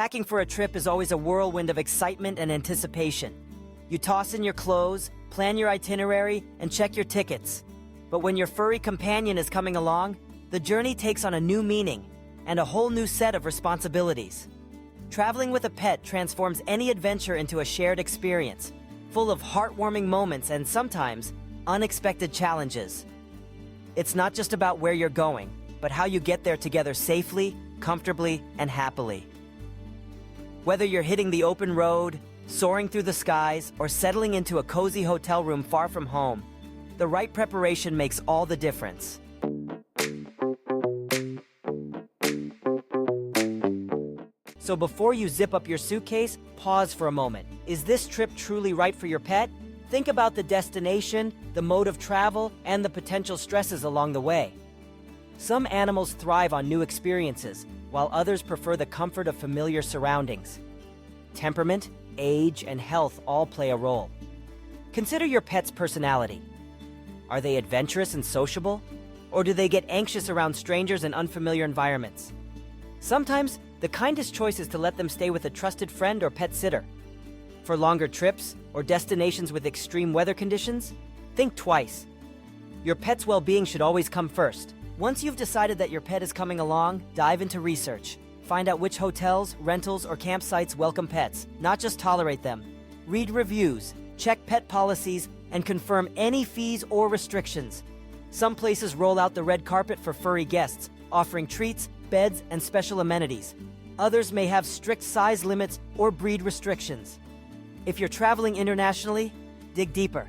Packing for a trip is always a whirlwind of excitement and anticipation. You toss in your clothes, plan your itinerary, and check your tickets. But when your furry companion is coming along, the journey takes on a new meaning and a whole new set of responsibilities. Traveling with a pet transforms any adventure into a shared experience, full of heartwarming moments and sometimes unexpected challenges. It's not just about where you're going, but how you get there together safely, comfortably, and happily. Whether you're hitting the open road, soaring through the skies, or settling into a cozy hotel room far from home, the right preparation makes all the difference. So before you zip up your suitcase, pause for a moment. Is this trip truly right for your pet? Think about the destination, the mode of travel, and the potential stresses along the way. Some animals thrive on new experiences, while others prefer the comfort of familiar surroundings. Temperament, age, and health all play a role. Consider your pet's personality. Are they adventurous and sociable? Or do they get anxious around strangers and unfamiliar environments? Sometimes, the kindest choice is to let them stay with a trusted friend or pet sitter. For longer trips or destinations with extreme weather conditions, think twice. Your pet's well-being should always come first. Once you've decided that your pet is coming along, dive into research. Find out which hotels, rentals, or campsites welcome pets, not just tolerate them. Read reviews, check pet policies, and confirm any fees or restrictions. Some places roll out the red carpet for furry guests, offering treats, beds, and special amenities. Others may have strict size limits or breed restrictions. If you're traveling internationally, dig deeper.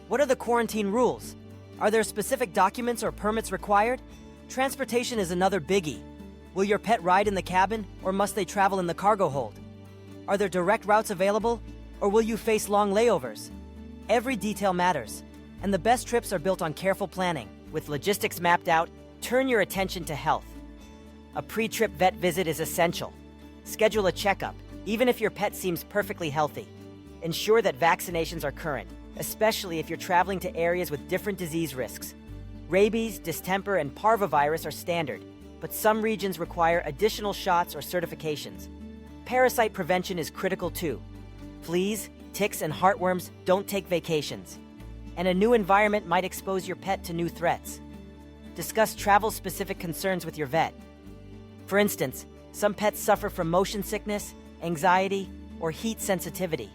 What are the quarantine rules? Are there specific documents or permits required? Transportation is another biggie. Will your pet ride in the cabin, or must they travel in the cargo hold? Are there direct routes available, or will you face long layovers? Every detail matters, and the best trips are built on careful planning. With logistics mapped out, turn your attention to health. A pre-trip vet visit is essential. Schedule a checkup, even if your pet seems perfectly healthy. Ensure that vaccinations are current, especially if you're traveling to areas with different disease risks. Rabies, distemper, and parvovirus are standard, but some regions require additional shots or certifications. Parasite prevention is critical too. Fleas, ticks, and heartworms don't take vacations. And a new environment might expose your pet to new threats. Discuss travel-specific concerns with your vet. For instance, some pets suffer from motion sickness, anxiety, or heat sensitivity.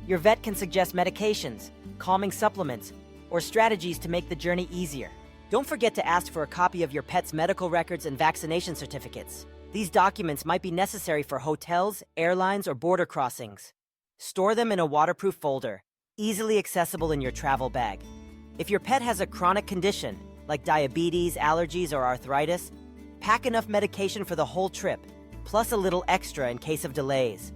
Your vet can suggest medications, calming supplements, or strategies to make the journey easier. Don't forget to ask for a copy of your pet's medical records and vaccination certificates. These documents might be necessary for hotels, airlines, or border crossings. Store them in a waterproof folder, easily accessible in your travel bag. If your pet has a chronic condition, like diabetes, allergies, or arthritis, pack enough medication for the whole trip, plus a little extra in case of delays.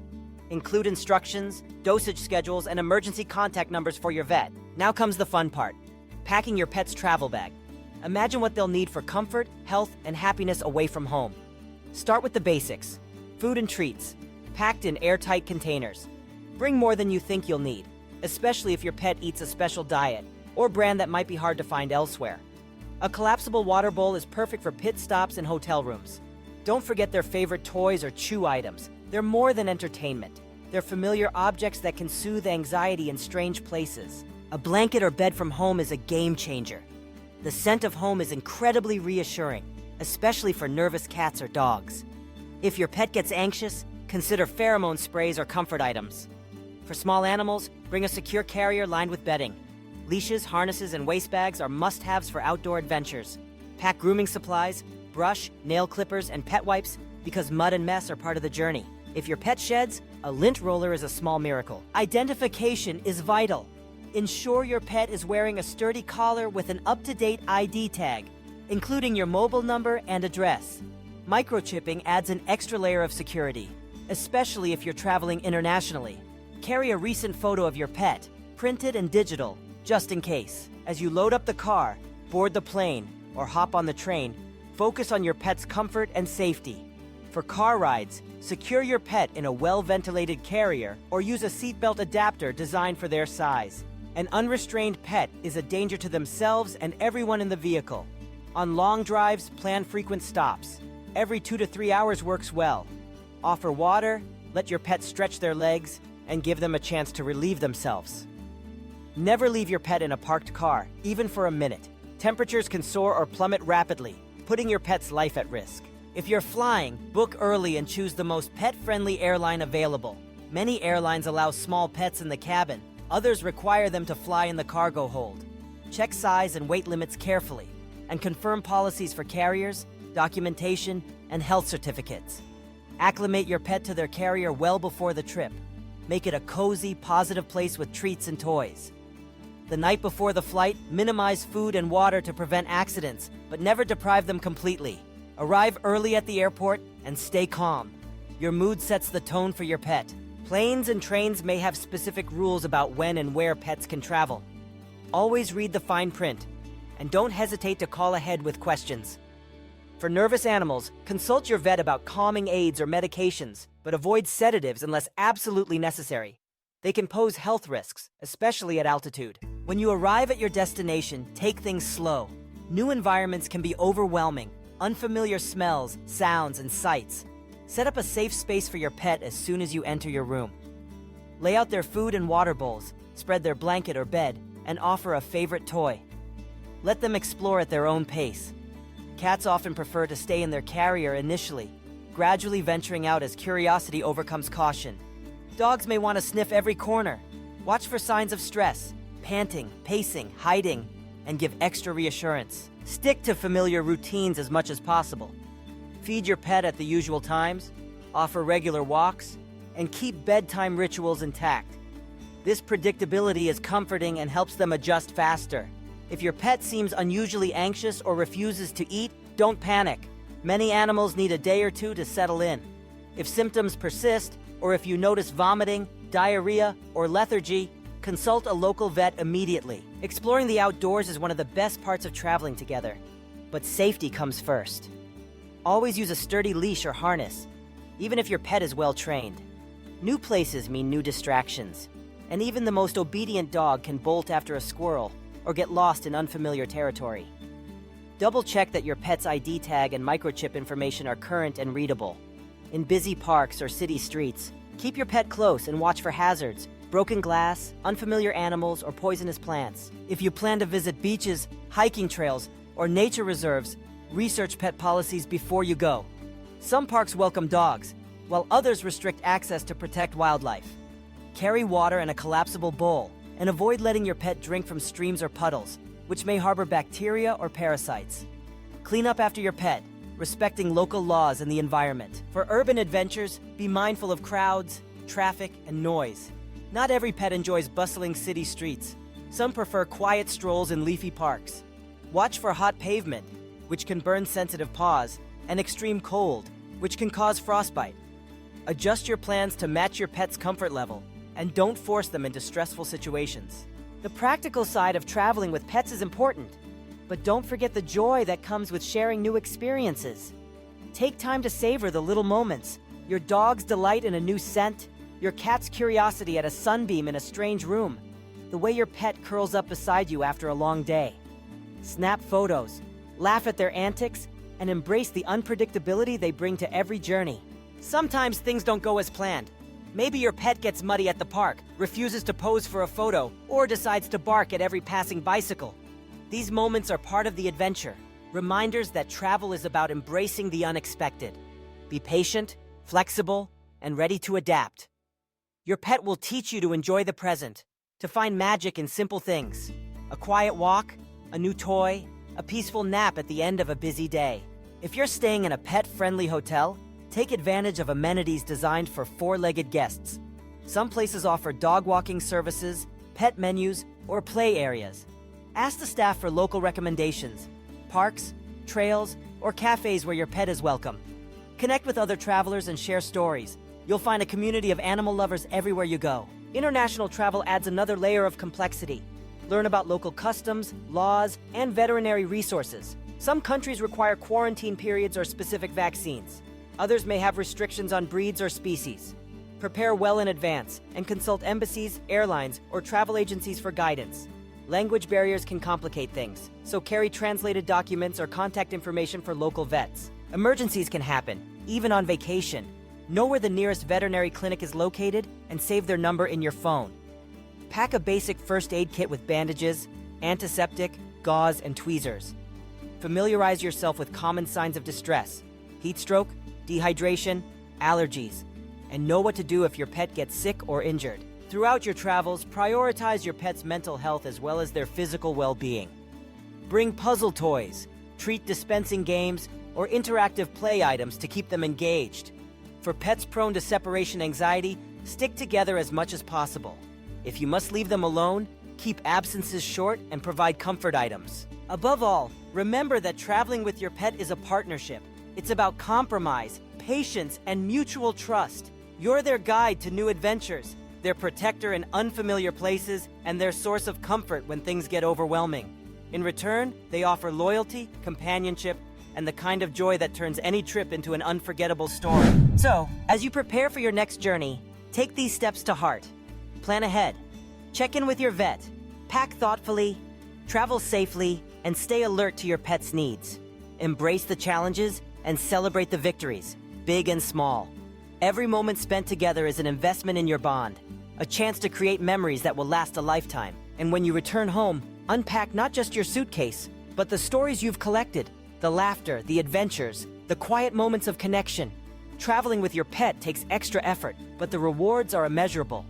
Include instructions, dosage schedules, and emergency contact numbers for your vet. Now comes the fun part, packing your pet's travel bag. Imagine what they'll need for comfort, health, and happiness away from home. Start with the basics, food and treats, packed in airtight containers. Bring more than you think you'll need, especially if your pet eats a special diet or brand that might be hard to find elsewhere. A collapsible water bowl is perfect for pit stops and hotel rooms. Don't forget their favorite toys or chew items. They're more than entertainment. They're familiar objects that can soothe anxiety in strange places. A blanket or bed from home is a game changer. The scent of home is incredibly reassuring, especially for nervous cats or dogs. If your pet gets anxious, consider pheromone sprays or comfort items. For small animals, bring a secure carrier lined with bedding. Leashes, harnesses, and waste bags are must-haves for outdoor adventures. Pack grooming supplies, brush, nail clippers, and pet wipes because mud and mess are part of the journey. If your pet sheds, a lint roller is a small miracle. Identification is vital. Ensure your pet is wearing a sturdy collar with an up-to-date ID tag, including your mobile number and address. Microchipping adds an extra layer of security, especially if you're traveling internationally. Carry a recent photo of your pet, printed and digital, just in case. As you load up the car, board the plane, or hop on the train, focus on your pet's comfort and safety. For car rides, secure your pet in a well-ventilated carrier or use a seatbelt adapter designed for their size. An unrestrained pet is a danger to themselves and everyone in the vehicle. On long drives, plan frequent stops. Every 2 to 3 hours works well. Offer water, let your pet stretch their legs, and give them a chance to relieve themselves. Never leave your pet in a parked car, even for a minute. Temperatures can soar or plummet rapidly, putting your pet's life at risk. If you're flying, book early and choose the most pet-friendly airline available. Many airlines allow small pets in the cabin. Others require them to fly in the cargo hold. Check size and weight limits carefully, and confirm policies for carriers, documentation, and health certificates. Acclimate your pet to their carrier well before the trip. Make it a cozy, positive place with treats and toys. The night before the flight, minimize food and water to prevent accidents, but never deprive them completely. Arrive early at the airport and stay calm. Your mood sets the tone for your pet. Planes and trains may have specific rules about when and where pets can travel. Always read the fine print, and don't hesitate to call ahead with questions. For nervous animals, consult your vet about calming aids or medications, but avoid sedatives unless absolutely necessary. They can pose health risks, especially at altitude. When you arrive at your destination, take things slow. New environments can be overwhelming. Unfamiliar smells, sounds, and sights. Set up a safe space for your pet as soon as you enter your room. Lay out their food and water bowls, spread their blanket or bed, and offer a favorite toy. Let them explore at their own pace. Cats often prefer to stay in their carrier initially, gradually venturing out as curiosity overcomes caution. Dogs may want to sniff every corner. Watch for signs of stress, panting, pacing, hiding, and give extra reassurance. Stick to familiar routines as much as possible. Feed your pet at the usual times, offer regular walks, and keep bedtime rituals intact. This predictability is comforting and helps them adjust faster. If your pet seems unusually anxious or refuses to eat, don't panic. Many animals need a day or two to settle in. If symptoms persist, or if you notice vomiting, diarrhea, or lethargy, consult a local vet immediately. Exploring the outdoors is one of the best parts of traveling together, but safety comes first. Always use a sturdy leash or harness, even if your pet is well trained. New places mean new distractions, and even the most obedient dog can bolt after a squirrel or get lost in unfamiliar territory. Double-check that your pet's ID tag and microchip information are current and readable. In busy parks or city streets, keep your pet close and watch for hazards, broken glass, unfamiliar animals, or poisonous plants. If you plan to visit beaches, hiking trails, or nature reserves, research pet policies before you go. Some parks welcome dogs, while others restrict access to protect wildlife. Carry water in a collapsible bowl, and avoid letting your pet drink from streams or puddles, which may harbor bacteria or parasites. Clean up after your pet, respecting local laws and the environment. For urban adventures, be mindful of crowds, traffic, and noise. Not every pet enjoys bustling city streets. Some prefer quiet strolls in leafy parks. Watch for hot pavement, which can burn sensitive paws, and extreme cold, which can cause frostbite. Adjust your plans to match your pet's comfort level, and don't force them into stressful situations. The practical side of traveling with pets is important, but don't forget the joy that comes with sharing new experiences. Take time to savor the little moments, your dog's delight in a new scent, your cat's curiosity at a sunbeam in a strange room, the way your pet curls up beside you after a long day. Snap photos, laugh at their antics, and embrace the unpredictability they bring to every journey. Sometimes things don't go as planned. Maybe your pet gets muddy at the park, refuses to pose for a photo, or decides to bark at every passing bicycle. These moments are part of the adventure, reminders that travel is about embracing the unexpected. Be patient, flexible, and ready to adapt. Your pet will teach you to enjoy the present, to find magic in simple things. A quiet walk, a new toy, a peaceful nap at the end of a busy day. If you're staying in a pet-friendly hotel, take advantage of amenities designed for four-legged guests. Some places offer dog walking services, pet menus, or play areas. Ask the staff for local recommendations, parks, trails, or cafes where your pet is welcome. Connect with other travelers and share stories. You'll find a community of animal lovers everywhere you go. International travel adds another layer of complexity. Learn about local customs, laws, and veterinary resources. Some countries require quarantine periods or specific vaccines. Others may have restrictions on breeds or species. Prepare well in advance and consult embassies, airlines, or travel agencies for guidance. Language barriers can complicate things, so carry translated documents or contact information for local vets. Emergencies can happen, even on vacation. Know where the nearest veterinary clinic is located and save their number in your phone. Pack a basic first aid kit with bandages, antiseptic, gauze, and tweezers. Familiarize yourself with common signs of distress: heat stroke, dehydration, allergies, and know what to do if your pet gets sick or injured. Throughout your travels, prioritize your pet's mental health as well as their physical well-being. Bring puzzle toys, treat dispensing games, or interactive play items to keep them engaged. For pets prone to separation anxiety, stick together as much as possible. If you must leave them alone, keep absences short and provide comfort items. Above all, remember that traveling with your pet is a partnership. It's about compromise, patience, and mutual trust. You're their guide to new adventures, their protector in unfamiliar places, and their source of comfort when things get overwhelming. In return, they offer loyalty, companionship, and the kind of joy that turns any trip into an unforgettable story. So, as you prepare for your next journey, take these steps to heart. Plan ahead. Check in with your vet. Pack thoughtfully, travel safely, and stay alert to your pet's needs. Embrace the challenges and celebrate the victories, big and small. Every moment spent together is an investment in your bond, a chance to create memories that will last a lifetime. And when you return home, unpack not just your suitcase, but the stories you've collected, the laughter, the adventures, the quiet moments of connection. Traveling with your pet takes extra effort, but the rewards are immeasurable.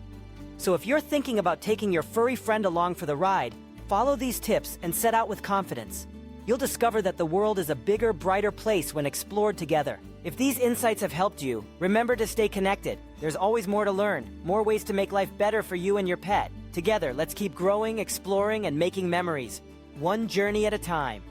So if you're thinking about taking your furry friend along for the ride, follow these tips and set out with confidence. You'll discover that the world is a bigger, brighter place when explored together. If these insights have helped you, remember to stay connected. There's always more to learn, more ways to make life better for you and your pet. Together, let's keep growing, exploring, and making memories, one journey at a time.